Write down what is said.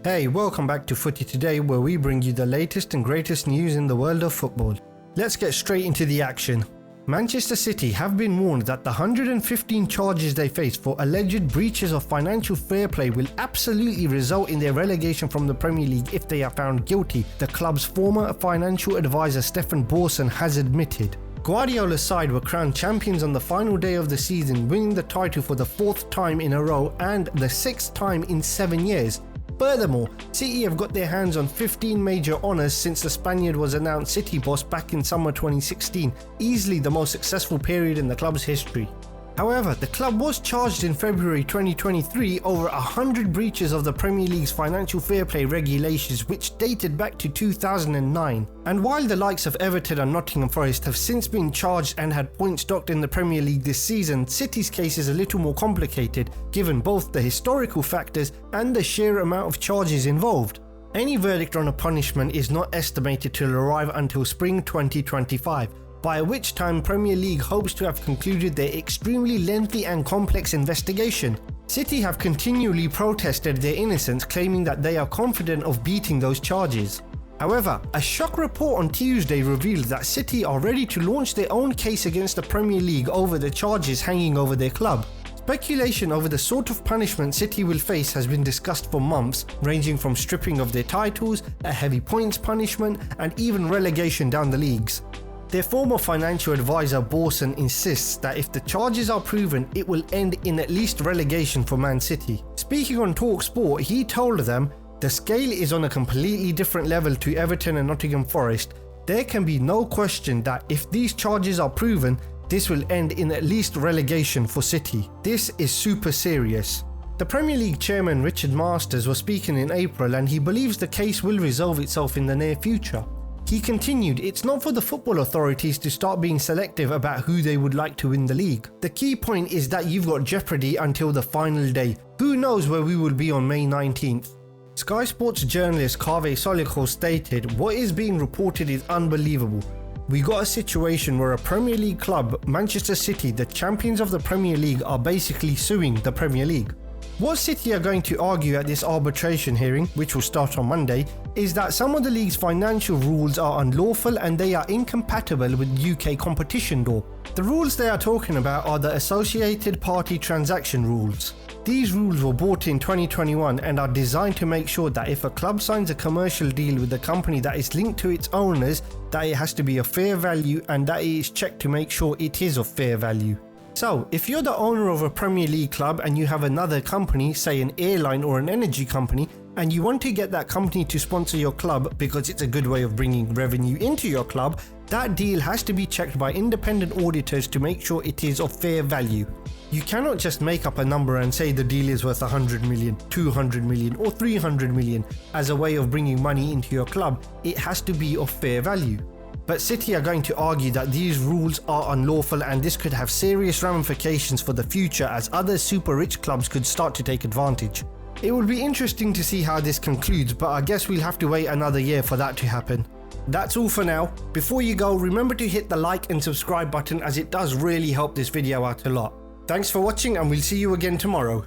Hey, welcome back to Footy Today, where we bring you the latest and greatest news in the world of football. Let's get straight into the action. Manchester City have been warned that the 115 charges they face for alleged breaches of financial fair play will absolutely result in their relegation from the Premier League if they are found guilty, the club's former financial advisor Stefan Borson has admitted. Guardiola's side were crowned champions on the final day of the season, winning the title for the fourth time in a row and the sixth time in 7 years. Furthermore, City have got their hands on 15 major honours since the Spaniard was announced City boss back in summer 2016, easily the most successful period in the club's history. However, the club was charged in February 2023 over 100 breaches of the Premier League's financial fair play regulations, which dated back to 2009. And while the likes of Everton and Nottingham Forest have since been charged and had points docked in the Premier League this season, City's case is a little more complicated, given both the historical factors and the sheer amount of charges involved. Any verdict on a punishment is not estimated to arrive until spring 2025. By which time Premier League hopes to have concluded their extremely lengthy and complex investigation. City have continually protested their innocence, claiming that they are confident of beating those charges. However, a shock report on Tuesday revealed that City are ready to launch their own case against the Premier League over the charges hanging over their club. Speculation over the sort of punishment City will face has been discussed for months, ranging from stripping of their titles, a heavy points punishment, and even relegation down the leagues. Their former financial advisor Borson insists that if the charges are proven, it will end in at least relegation for Man City. Speaking on TalkSport, he told them, "The scale is on a completely different level to Everton and Nottingham Forest. There can be no question that if these charges are proven, this will end in at least relegation for City. This is super serious." The Premier League chairman Richard Masters was speaking in April, and he believes the case will resolve itself in the near future. He continued, "It's not for the football authorities to start being selective about who they would like to win the league. The key point is that you've got jeopardy until the final day. Who knows where we will be on May 19th. Sky Sports journalist Kaveh Solikol stated, "What is being reported is unbelievable. We got a situation where a Premier League club, Manchester City, the champions of the Premier League, are basically suing the Premier League." What City are going to argue at this arbitration hearing, which will start on Monday, is that some of the league's financial rules are unlawful and they are incompatible with UK competition law. The rules they are talking about are the Associated Party Transaction Rules. These rules were brought in 2021 and are designed to make sure that if a club signs a commercial deal with a company that is linked to its owners, that it has to be of fair value and that it is checked to make sure it is of fair value. So, if you're the owner of a Premier League club and you have another company, say an airline or an energy company, and you want to get that company to sponsor your club because it's a good way of bringing revenue into your club, that deal has to be checked by independent auditors to make sure it is of fair value. You cannot just make up a number and say the deal is worth 100 million, 200 million or 300 million as a way of bringing money into your club. It has to be of fair value. But City are going to argue that these rules are unlawful and this could have serious ramifications for the future, as other super rich clubs could start to take advantage. It will be interesting to see how this concludes, but I guess we'll have to wait another year for that to happen. That's all for now. Before you go, remember to hit the like and subscribe button, as it does really help this video out a lot. Thanks for watching and we'll see you again tomorrow.